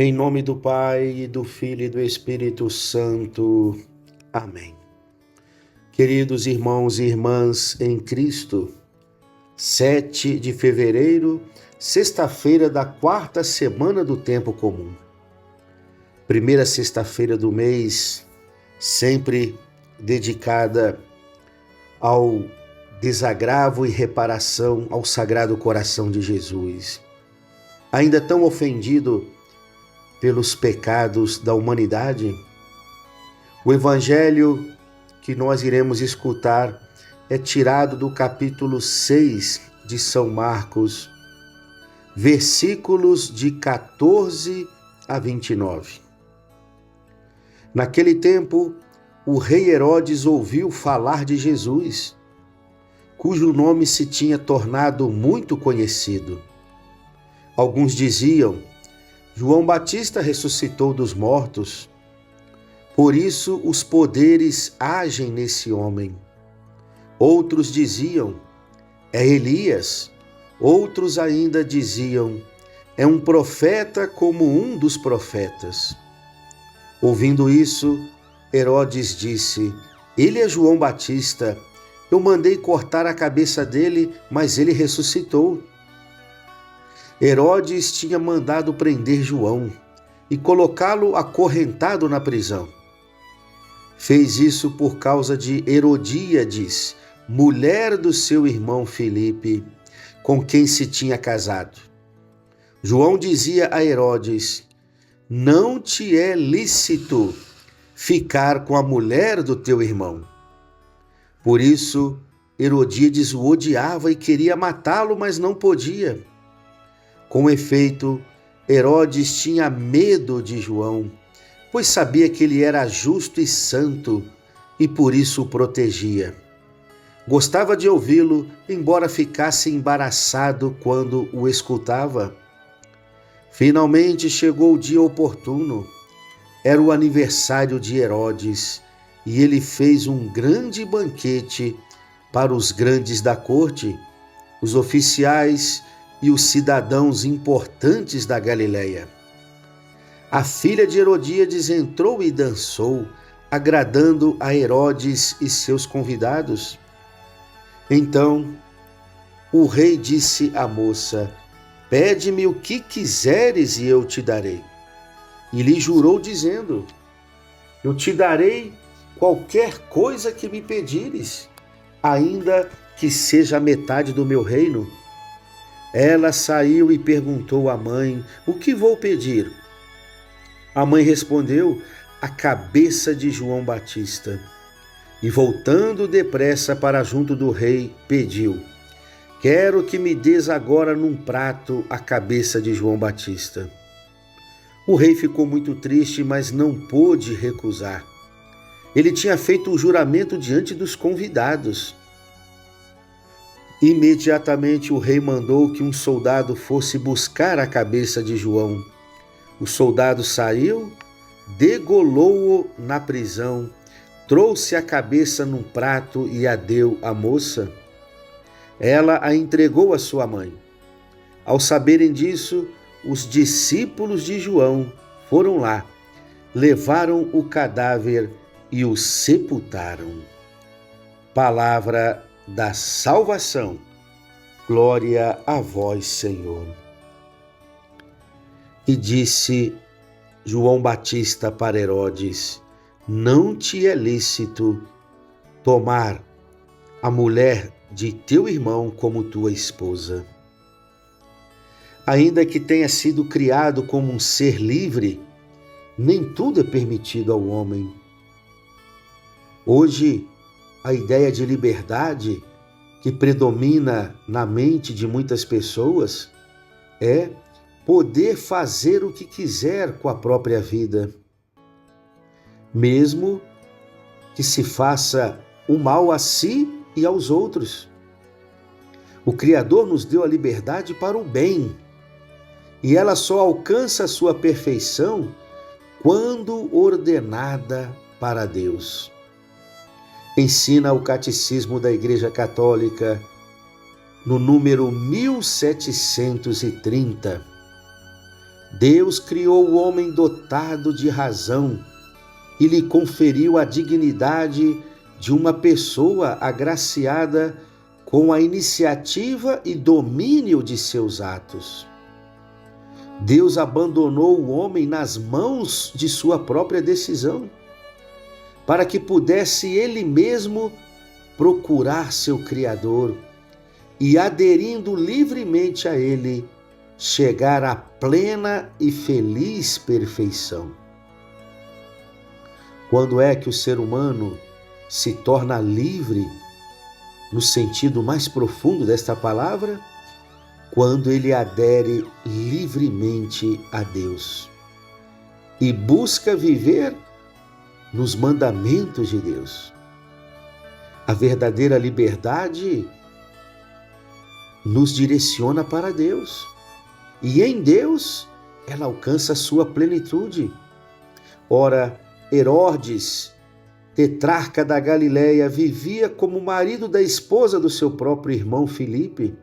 Em nome do Pai, e do Filho e do Espírito Santo. Amém. Queridos irmãos e irmãs em Cristo, 7 de fevereiro, sexta-feira da quarta semana do tempo comum. Primeira sexta-feira do mês, sempre dedicada ao desagravo e reparação ao Sagrado Coração de Jesus. Ainda tão ofendido pelos pecados da humanidade, o evangelho que nós iremos escutar é tirado do capítulo 6 de São Marcos, versículos de 14 a 29. Naquele tempo, o rei Herodes ouviu falar de Jesus, cujo nome se tinha tornado muito conhecido. Alguns diziam: João Batista ressuscitou dos mortos, por isso os poderes agem nesse homem. Outros diziam: é Elias. Outros ainda diziam: é um profeta como um dos profetas. Ouvindo isso, Herodes disse: ele é João Batista. Eu mandei cortar a cabeça dele, mas ele ressuscitou. Herodes tinha mandado prender João e colocá-lo acorrentado na prisão. Fez isso por causa de Herodíades, mulher do seu irmão Filipe, com quem se tinha casado. João dizia a Herodes: não te é lícito ficar com a mulher do teu irmão. Por isso, Herodíades o odiava e queria matá-lo, mas não podia. Com efeito, Herodes tinha medo de João, pois sabia que ele era justo e santo e por isso o protegia. Gostava de ouvi-lo, embora ficasse embaraçado quando o escutava. Finalmente chegou o dia oportuno. Era o aniversário de Herodes e ele fez um grande banquete para os grandes da corte, os oficiais e os cidadãos importantes da Galileia. A filha de Herodíades entrou e dançou, agradando a Herodes e seus convidados. Então, o rei disse à moça: pede-me o que quiseres e eu te darei. E lhe jurou, dizendo: eu te darei qualquer coisa que me pedires, ainda que seja a metade do meu reino. Ela saiu e perguntou à mãe: o que vou pedir? A mãe respondeu: a cabeça de João Batista. E voltando depressa para junto do rei, pediu: quero que me des agora num prato a cabeça de João Batista. O rei ficou muito triste, mas não pôde recusar. Ele tinha feito o juramento diante dos convidados. Imediatamente o rei mandou que um soldado fosse buscar a cabeça de João. O soldado saiu, degolou-o na prisão, trouxe a cabeça num prato e a deu à moça. Ela a entregou à sua mãe. Ao saberem disso, os discípulos de João foram lá, levaram o cadáver e o sepultaram. Palavra da salvação. Glória a vós, Senhor. E disse João Batista para Herodes: não te é lícito tomar a mulher de teu irmão como tua esposa. Ainda que tenha sido criado como um ser livre, nem tudo é permitido ao homem. Hoje, a ideia de liberdade que predomina na mente de muitas pessoas é poder fazer o que quiser com a própria vida, mesmo que se faça o mal a si e aos outros. O Criador nos deu a liberdade para o bem, e ela só alcança a sua perfeição quando ordenada para Deus. Ensina o Catecismo da Igreja Católica, no número 1730. Deus criou o homem dotado de razão e lhe conferiu a dignidade de uma pessoa agraciada com a iniciativa e domínio de seus atos. Deus abandonou o homem nas mãos de sua própria decisão, para que pudesse ele mesmo procurar seu Criador e, aderindo livremente a ele, chegar à plena e feliz perfeição. Quando é que o ser humano se torna livre, no sentido mais profundo desta palavra? Quando ele adere livremente a Deus e busca viver nos mandamentos de Deus. A verdadeira liberdade nos direciona para Deus, e em Deus ela alcança a sua plenitude. Ora, Herodes, tetrarca da Galileia, vivia como marido da esposa do seu próprio irmão Filipe.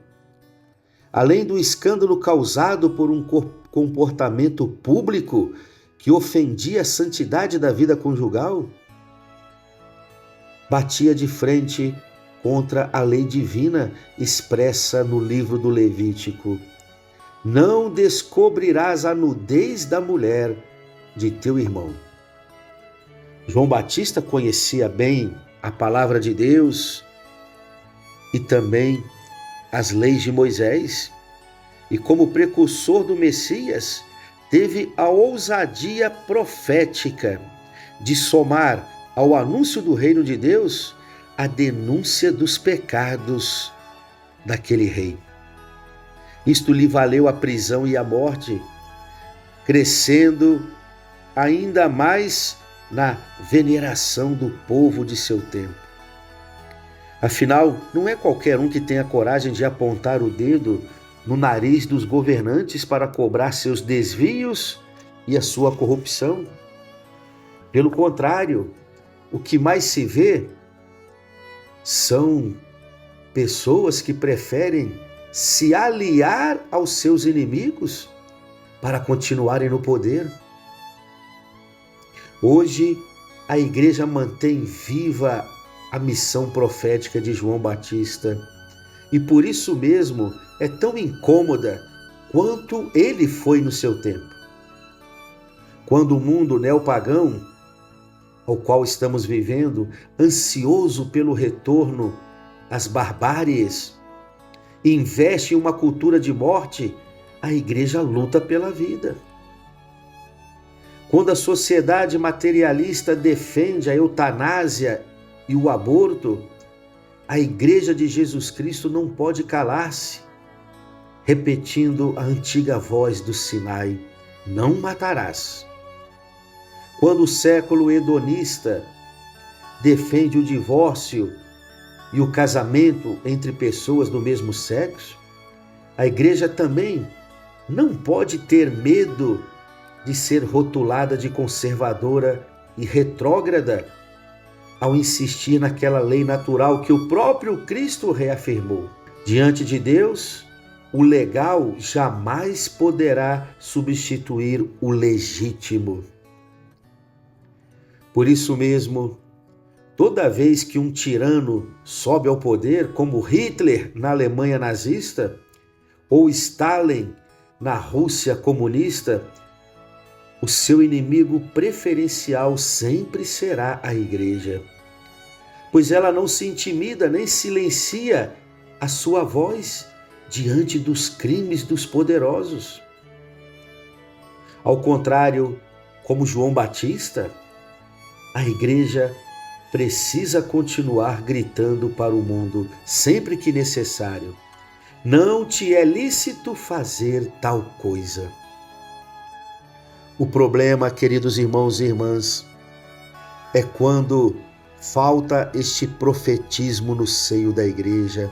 Além do escândalo causado por um comportamento público que ofendia a santidade da vida conjugal, batia de frente contra a lei divina expressa no livro do Levítico: não descobrirás a nudez da mulher de teu irmão. João Batista conhecia bem a palavra de Deus e também as leis de Moisés, e como precursor do Messias, teve a ousadia profética de somar ao anúncio do reino de Deus a denúncia dos pecados daquele rei. Isto lhe valeu a prisão e a morte, crescendo ainda mais na veneração do povo de seu tempo. Afinal, não é qualquer um que tenha coragem de apontar o dedo no nariz dos governantes para cobrar seus desvios e a sua corrupção. Pelo contrário, o que mais se vê são pessoas que preferem se aliar aos seus inimigos para continuarem no poder. Hoje, a igreja mantém viva a missão profética de João Batista e por isso mesmo é tão incômoda quanto ele foi no seu tempo. Quando o mundo neopagão, ao qual estamos vivendo, ansioso pelo retorno às barbáries, investe em uma cultura de morte, a igreja luta pela vida. Quando a sociedade materialista defende a eutanásia e o aborto, a Igreja de Jesus Cristo não pode calar-se, repetindo a antiga voz do Sinai: não matarás. Quando o século hedonista defende o divórcio e o casamento entre pessoas do mesmo sexo, a Igreja também não pode ter medo de ser rotulada de conservadora e retrógrada ao insistir naquela lei natural que o próprio Cristo reafirmou. Diante de Deus, o legal jamais poderá substituir o legítimo. Por isso mesmo, toda vez que um tirano sobe ao poder, como Hitler na Alemanha nazista, ou Stalin na Rússia comunista, o seu inimigo preferencial sempre será a igreja, pois ela não se intimida nem silencia a sua voz diante dos crimes dos poderosos. Ao contrário, como João Batista, a igreja precisa continuar gritando para o mundo sempre que necessário: não te é lícito fazer tal coisa. O problema, queridos irmãos e irmãs, é quando falta este profetismo no seio da igreja,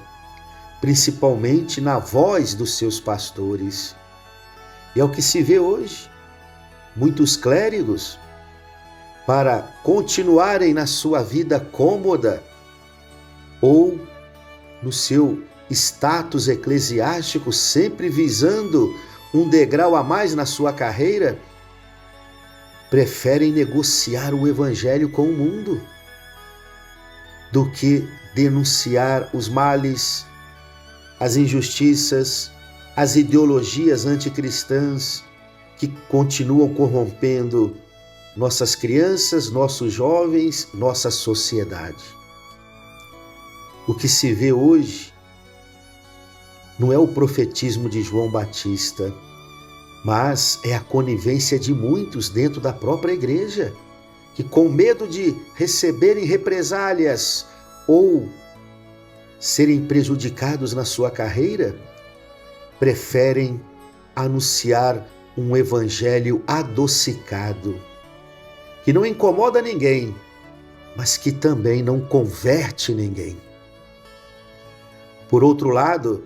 principalmente na voz dos seus pastores. E é o que se vê hoje. Muitos clérigos, para continuarem na sua vida cômoda ou no seu status eclesiástico, sempre visando um degrau a mais na sua carreira, preferem negociar o evangelho com o mundo do que denunciar os males, as injustiças, as ideologias anticristãs que continuam corrompendo nossas crianças, nossos jovens, nossa sociedade. O que se vê hoje não é o profetismo de João Batista, mas é a conivência de muitos dentro da própria igreja, que com medo de receberem represálias ou serem prejudicados na sua carreira, preferem anunciar um evangelho adocicado, que não incomoda ninguém, mas que também não converte ninguém. Por outro lado,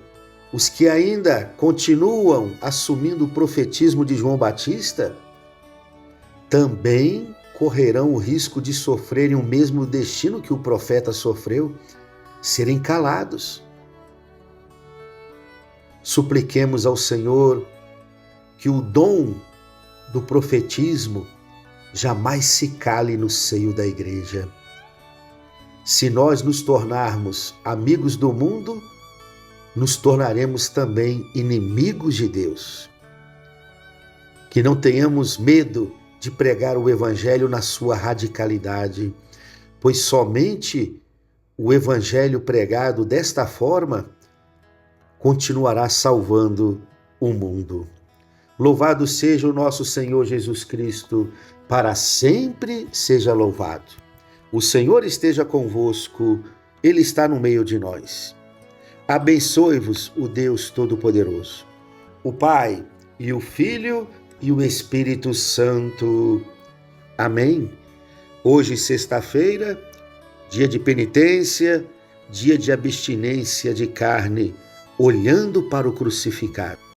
os que ainda continuam assumindo o profetismo de João Batista também correrão o risco de sofrerem o mesmo destino que o profeta sofreu, serem calados. Supliquemos ao Senhor que o dom do profetismo jamais se cale no seio da igreja. Se nós nos tornarmos amigos do mundo, nos tornaremos também inimigos de Deus. Que não tenhamos medo de pregar o evangelho na sua radicalidade, pois somente o evangelho pregado desta forma continuará salvando o mundo. Louvado seja o nosso Senhor Jesus Cristo, para sempre seja louvado. O Senhor esteja convosco, Ele está no meio de nós. Abençoe-vos o Deus Todo-Poderoso, o Pai e o Filho e o Espírito Santo. Amém. Hoje, sexta-feira, dia de penitência, dia de abstinência de carne, olhando para o crucificado.